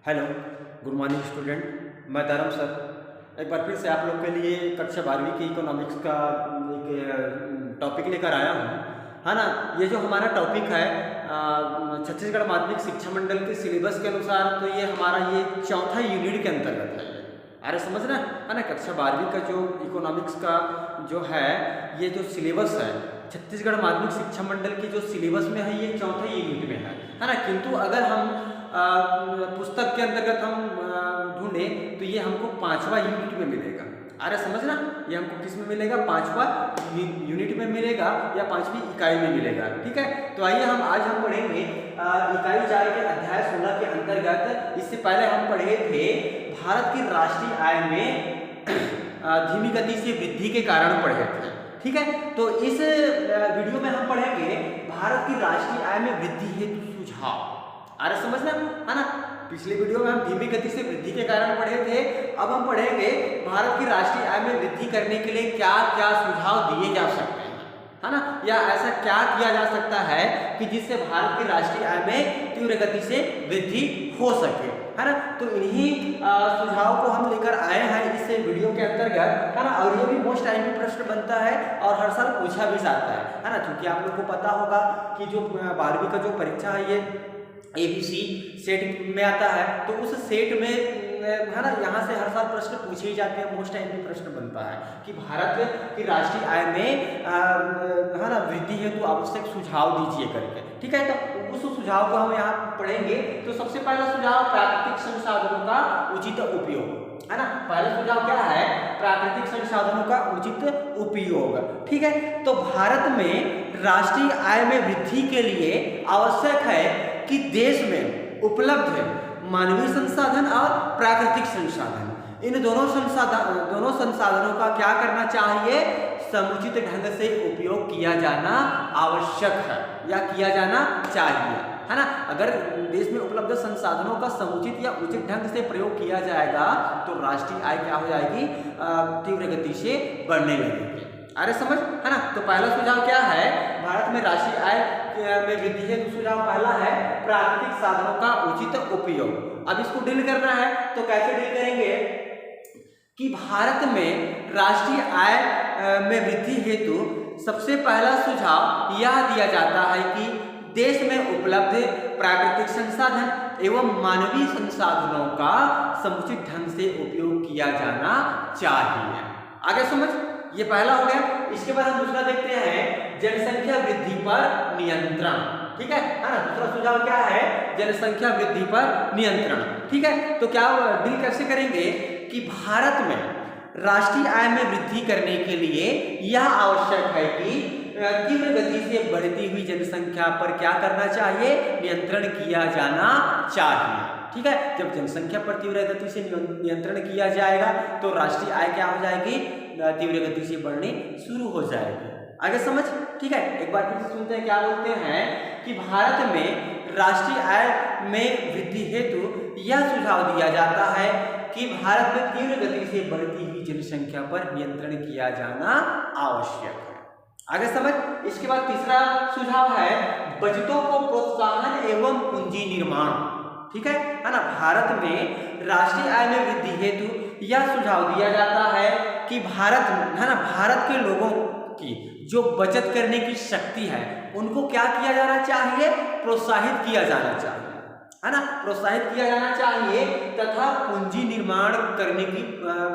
Hello, good morning student. मैं धर्म sir एक बार फिर से आप लोग के लिए कक्षा 12वीं की इकोनॉमिक्स का एक टॉपिक लेकर आया हूँ, है ना। ये जो हमारा टॉपिक है छत्तीसगढ़ माध्यमिक शिक्षा मंडल के सिलेबस के अनुसार, तो ये हमारा ये चौथा यूनिट के अंतर्गत है। अरे समझ रहे हैं, है ना। कक्षा 12वीं का जो इकोनॉमिक्स का जो है ये जो सिलेबस है छत्तीसगढ़ माध्यमिक शिक्षा मंडल की जो सिलेबस में है, ये चौथे यूनिट में है ना। किंतु अगर हम पुस्तक के अंतर्गत हम ढूंढें तो ये हमको 5वां यूनिट में मिलेगा। अरे समझना, ये हमको किस में मिलेगा? 5वां यूनिट में मिलेगा या 5वीं इकाई में मिलेगा। ठीक है, तो आइए आज हम पढ़ेंगे इकाई 4 के अध्याय 16 के अंतर्गत। इससे पहले हम पढ़े थे भारत की राष्ट्रीय आय में धीमी गति से वृद्धि के कारण पढ़े थे। ठीक है, तो इस वीडियो में हम पढ़ेंगे भारत की राष्ट्रीय आय में वृद्धि हेतु सुझाव। अरे समझना, है ना। पिछले वीडियो में हम धीमी गति से वृद्धि के कारण पढ़े थे। अब हम पढ़ेंगे भारत की राष्ट्रीय आय में वृद्धि करने के लिए क्या क्या सुझाव दिए जा सकते हैं, है ना। या ऐसा क्या किया जा सकता है कि जिससे भारत की राष्ट्रीय आय में तीव्र गति से वृद्धि हो सके, है ना। तो इन्हीं सुझाव को हम लेकर आए हैं इस वीडियो के अंतर्गत, है ना। और ये भी मोस्ट टाइम प्रश्न बनता है और हर साल पूछा भी जाता है ना। क्योंकि आप लोग को पता होगा कि जो 12वीं का जो परीक्षा है ये ABC सेट में आता है, तो उस सेट में, है ना, यहाँ से हर साल प्रश्न पूछे ही जाते हैं। मोस्ट टाइम प्रश्न बनता है कि भारत की राष्ट्रीय आय में है ना वृद्धि हेतु आवश्यक सुझाव दीजिए करके। ठीक है, तो उस सुझाव को हम यहाँ पढ़ेंगे। तो सबसे पहला सुझाव प्राकृतिक संसाधनों का उचित उपयोग, है ना। पहला सुझाव क्या है? प्राकृतिक संसाधनों का उचित उपयोग। ठीक है, तो भारत में राष्ट्रीय आय में वृद्धि के लिए आवश्यक है कि देश में उपलब्ध है मानवीय संसाधन और प्राकृतिक संसाधन, इन दोनों संसाधनों का क्या करना चाहिए? समुचित ढंग से उपयोग किया जाना आवश्यक है या किया जाना चाहिए, है ना। अगर देश में उपलब्ध संसाधनों का समुचित या उचित ढंग से प्रयोग किया जाएगा तो राष्ट्रीय आय क्या हो जाएगी? तीव्र गति से बढ़ने लगेगी। अरे समझ, है ना। तो पहला सुझाव क्या है? भारत में राष्ट्रीय आय में वृद्धि है। तो सुझाव पहला है प्राकृतिक साधनों का उचित उपयोग। अब इसको डील करना है, तो कैसे डील करेंगे कि भारत में राष्ट्रीय आय में वृद्धि हेतु सबसे पहला सुझाव यह दिया जाता है कि देश में उपलब्ध प्राकृतिक संसाधन एवं मानवीय संसाधनों का समुचित ढंग से उपयोग किया जाना चाहिए। आगे समझ, ये पहला हो गया। इसके बाद हम दूसरा देखते हैं जनसंख्या वृद्धि पर नियंत्रण। ठीक है ना। दूसरा सुझाव क्या है? जनसंख्या वृद्धि पर नियंत्रण। ठीक है, तो क्या डील कैसे करेंगे कि भारत में राष्ट्रीय आय में वृद्धि करने के लिए यह आवश्यक है कि तीव्र गति से बढ़ती हुई जनसंख्या पर क्या करना चाहिए? नियंत्रण किया जाना चाहिए। ठीक है, जब जनसंख्या पर तीव्र गति से नियंत्रण किया जाएगा तो राष्ट्रीय आय क्या हो जाएगी? तीव्र गति से बढ़नी शुरू हो जाएगी। आगे समझ। ठीक है, एक बार फिर से सुनते हैं क्या बोलते हैं कि भारत में राष्ट्रीय आय में वृद्धि हेतु यह सुझाव दिया जाता है कि भारत में तीव्र गति से बढ़ती हुई जनसंख्या पर नियंत्रण किया जाना आवश्यक है। आगे समझ। इसके बाद तीसरा सुझाव है बचतों को प्रोत्साहन एवं पूंजी निर्माण। ठीक है ना। भारत में राष्ट्रीय आय में वृद्धि हेतु यह सुझाव दिया जाता है कि भारत, है ना, भारत के लोगों की जो बचत करने की शक्ति है उनको क्या किया जाना चाहिए? प्रोत्साहित किया जाना चाहिए, है ना। प्रोत्साहित किया जाना चाहिए तथा पूंजी निर्माण करने की,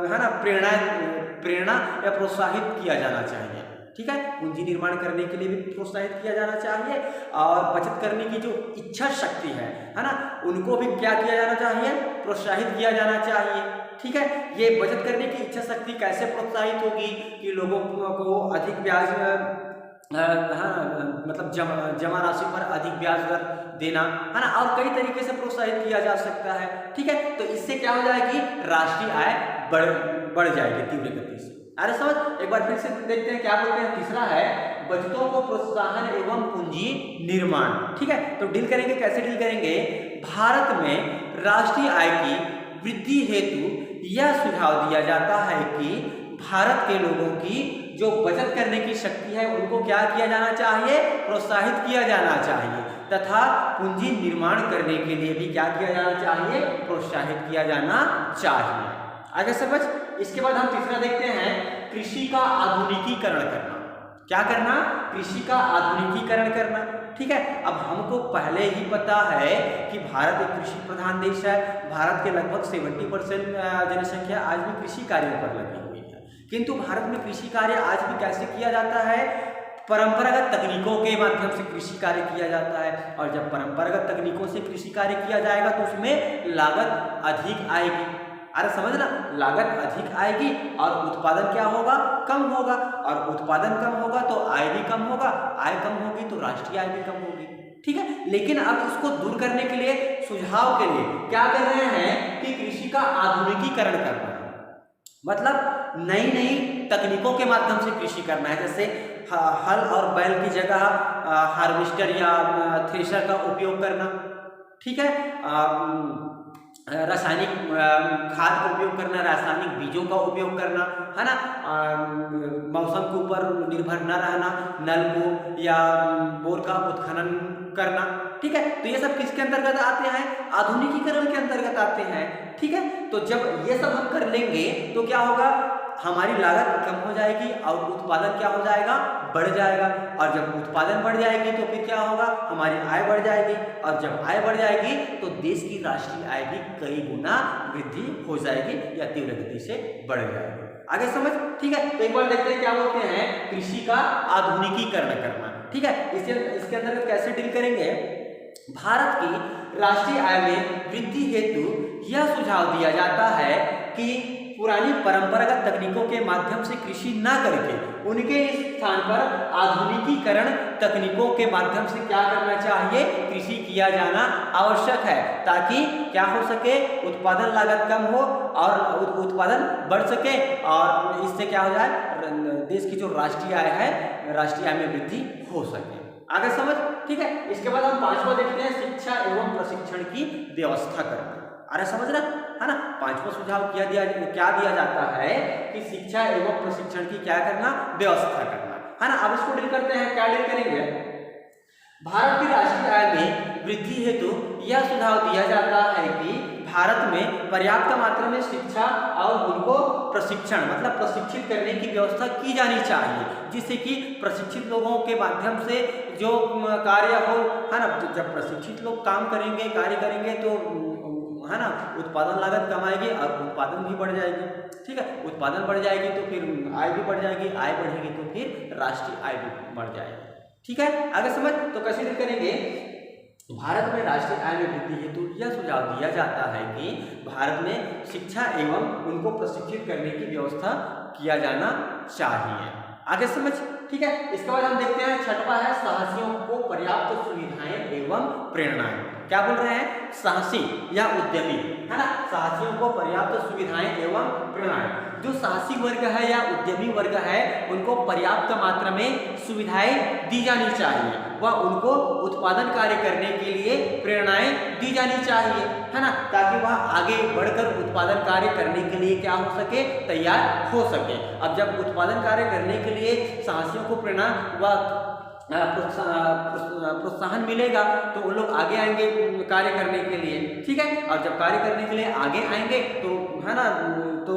है ना, प्रेरणा या प्रोत्साहित किया जाना चाहिए। ठीक है, पूंजी निर्माण करने के लिए भी प्रोत्साहित किया जाना चाहिए और बचत करने की जो इच्छा शक्ति है ना, उनको भी क्या किया जाना चाहिए? प्रोत्साहित किया जाना चाहिए। ठीक है, ये बचत करने की इच्छा शक्ति कैसे प्रोत्साहित होगी कि लोगों को अधिक ब्याज, मतलब जमा राशि पर अधिक ब्याज दर देना, है ना, और कई तरीके से प्रोत्साहित किया जा सकता है। ठीक है, तो इससे क्या हो जाएगी? राष्ट्रीय आय बढ़ जाएगी तीव्र गति से। अरे समझ, एक बार फिर से देखते हैं क्या बोलते हैं। तीसरा है बचतों को प्रोत्साहन एवं पूंजी निर्माण। ठीक है, तो डील करेंगे, कैसे डील करेंगे? भारत में राष्ट्रीय आय की वृद्धि हेतु यह सुझाव दिया जाता है कि भारत के लोगों की जो बचत करने की शक्ति है उनको क्या किया जाना चाहिए? प्रोत्साहित किया जाना चाहिए। तथा पूंजी निर्माण करने के लिए भी क्या किया जाना चाहिए, प्रोत्साहित किया जाना चाहिए। आगे समझ। इसके बाद हम तीसरा देखते हैं, कृषि का आधुनिकीकरण करना। क्या करना, कृषि का आधुनिकीकरण करना। ठीक है, अब हमको पहले ही पता है कि भारत एक कृषि प्रधान देश है। भारत के लगभग 70% जनसंख्या आज भी कृषि कार्यों पर लगी हुई है। किंतु भारत में कृषि कार्य आज भी कैसे किया जाता है, परंपरागत तकनीकों के माध्यम से कृषि कार्य किया जाता है। और जब परंपरागत तकनीकों से कृषि कार्य किया जाएगा तो उसमें लागत अधिक आएगी। अरे समझना, लागत अधिक आएगी और उत्पादन क्या होगा, कम होगा। और उत्पादन कम होगा तो आय भी कम होगा, आय कम होगी तो राष्ट्रीय आय भी कम होगी। ठीक है, लेकिन अब इसको दूर करने के लिए, सुझाव के लिए क्या कर रहे हैं कि कृषि का आधुनिकीकरण करना है। मतलब नई नई तकनीकों के माध्यम से कृषि करना है। जैसे हल और बैल की जगह हार्वेस्टर या थ्रेशर का उपयोग करना। ठीक है, रासायनिक खाद का उपयोग करना, रासायनिक बीजों का उपयोग करना, है ना। मौसम के ऊपर निर्भर न रहना, नलकूप या बोर का उत्खनन करना। ठीक है, तो ये सब किसके अंतर्गत आते हैं, आधुनिकीकरण के अंतर्गत आते हैं। ठीक है, तो जब ये सब हम कर लेंगे तो क्या होगा, हमारी लागत कम हो जाएगी और उत्पादन क्या हो जाएगा, बढ़ जाएगा। और जब उत्पादन बढ़ जाएगी तो फिर क्या होगा, हमारी आय बढ़ जाएगी। और जब आय बढ़ जाएगी तो देश की राष्ट्रीय आय भी कई गुना वृद्धि हो जाएगी या तीव्र गति से बढ़ जाएगी। आगे समझ। ठीक है, तो एक बार देखते हैं क्या बोलते हैं, कृषि का आधुनिकीकरण करना। ठीक है, इसके अंतर्गत कैसे डील करेंगे, भारत की राष्ट्रीय आय में वृद्धि हेतु यह सुझाव दिया जाता है कि पुरानी परंपरागत तकनीकों के माध्यम से कृषि न करके उनके स्थान पर आधुनिकीकरण तकनीकों के माध्यम से क्या करना चाहिए, कृषि किया जाना आवश्यक है, ताकि क्या हो सके, उत्पादन लागत कम हो और उत्पादन बढ़ सके और इससे क्या हो जाए, देश की जो राष्ट्रीय आय है, राष्ट्रीय आय में वृद्धि हो सके। आगे समझ। ठीक है, इसके बाद हम पांचवा देखते हैं, शिक्षा एवं प्रशिक्षण की व्यवस्था करना। अरे समझ रहा है ना, पांचवा सुझाव क्या दिया जाता है कि शिक्षा एवं प्रशिक्षण की क्या करना, व्यवस्था करना, है ना। अब इसको डील करते हैं, क्या डील करेंगे, भारत की राष्ट्रीय आय में वृद्धि हेतु यह सुझाव दिया जाता है कि भारत में पर्याप्त मात्रा में शिक्षा और उनको प्रशिक्षण मतलब प्रशिक्षित करने की व्यवस्था की जानी चाहिए, जिससे कि प्रशिक्षित लोगों के माध्यम से जो कार्य हो, है ना। जब प्रशिक्षित लोग काम करेंगे, कार्य करेंगे तो है ना, उत्पादन लागत कम आएगी और उत्पादन भी बढ़ जाएगी। ठीक है, उत्पादन बढ़ जाएगी तो फिर आय भी बढ़ जाएगी, आय बढ़ेगी तो फिर राष्ट्रीय आय भी बढ़ जाएगी। ठीक है, आगे समझ। तो कैसे डील करेंगे, भारत में राष्ट्रीय आय में वृद्धि हेतु यह सुझाव दिया जाता है कि भारत में शिक्षा एवं उनको प्रशिक्षित करने की व्यवस्था किया जाना चाहिए। आगे समझ। ठीक है, इसके बाद हम देखते हैं, छठवां है, साहसियों को पर्याप्त सुविधाएं एवं प्रेरणाएं। क्या बोल रहे हैं, साहसी या उद्यमी, है ना, साहसियों को पर्याप्त सुविधाएं एवं प्रेरणाएं। जो साहसी वर्ग है या उद्यमी वर्ग है उनको पर्याप्त मात्रा में सुविधाएं दी जानी चाहिए व उनको उत्पादन कार्य करने के लिए प्रेरणाएं दी जानी चाहिए, है ना, ताकि वह आगे बढ़कर उत्पादन कार्य करने के लिए क्या हो सके, तैयार हो सके। अब जब उत्पादन कार्य करने के लिए साहसियों को प्रेरणा व प्रोत्साहन मिलेगा तो उन लोग आगे आएंगे कार्य करने के लिए। ठीक है, और जब कार्य करने के लिए आगे आएंगे तो है ना, तो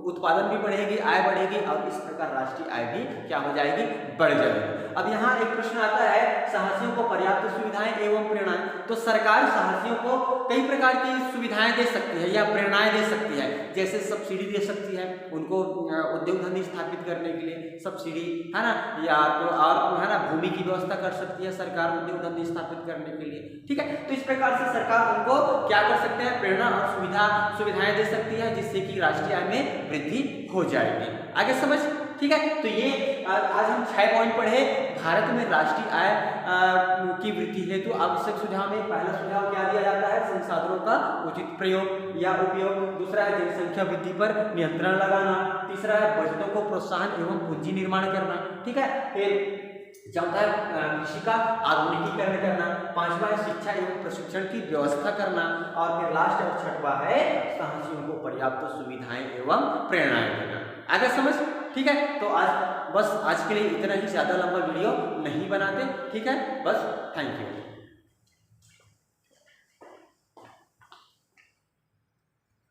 उत्पादन भी बढ़ेगी, आय बढ़ेगी और इस प्रकार राष्ट्रीय आय भी क्या हो जाएगी, बढ़ जाएगी। अब यहाँ एक प्रश्न आता है, साहसियों को पर्याप्त सुविधाएं एवं प्रेरणाएं। तो सरकार साहसियों को कई प्रकार की सुविधाएं दे सकती है या प्रेरणाएं दे सकती है, जैसे सब्सिडी दे सकती है उनको उद्योग धंधे स्थापित करने के लिए, सब्सिडी, है ना, या तो और है ना, भूमि की व्यवस्था कर सकती है सरकार उद्योग धंधे स्थापित करने के लिए। ठीक है, तो इस प्रकार से सरकार उनको क्या कर सकते हैं, प्रेरणा और सुविधाएं दे सकती है, जिससे कि राष्ट्रीय आय में वृद्धि हो जाएगी। आगे समझ। ठीक है, तो ये आज हम 6 पॉइंट पढ़े भारत में राष्ट्रीय आय की वृद्धि हेतु आवश्यक सुझाव में। पहला सुझाव क्या दिया जाता है, संसाधनों का उचित प्रयोग या उपयोग। दूसरा है जनसंख्या वृद्धि पर नियंत्रण लगाना। तीसरा है बजटों को प्रोत्साहन एवं पूंजी निर्माण करना। ठीक है, फिर चौथा है कृषि का आधुनिकीकरण करना। पांचवा है शिक्षा एवं प्रशिक्षण की व्यवस्था करना और फिर लास्ट और छठवां है साहसियों को पर्याप्त सुविधाएं एवं प्रेरणाएं देना। आगे समझ। ठीक है, तो आज के लिए इतना ही, ज्यादा लंबा वीडियो नहीं बनाते। ठीक है, बस, थैंक यू।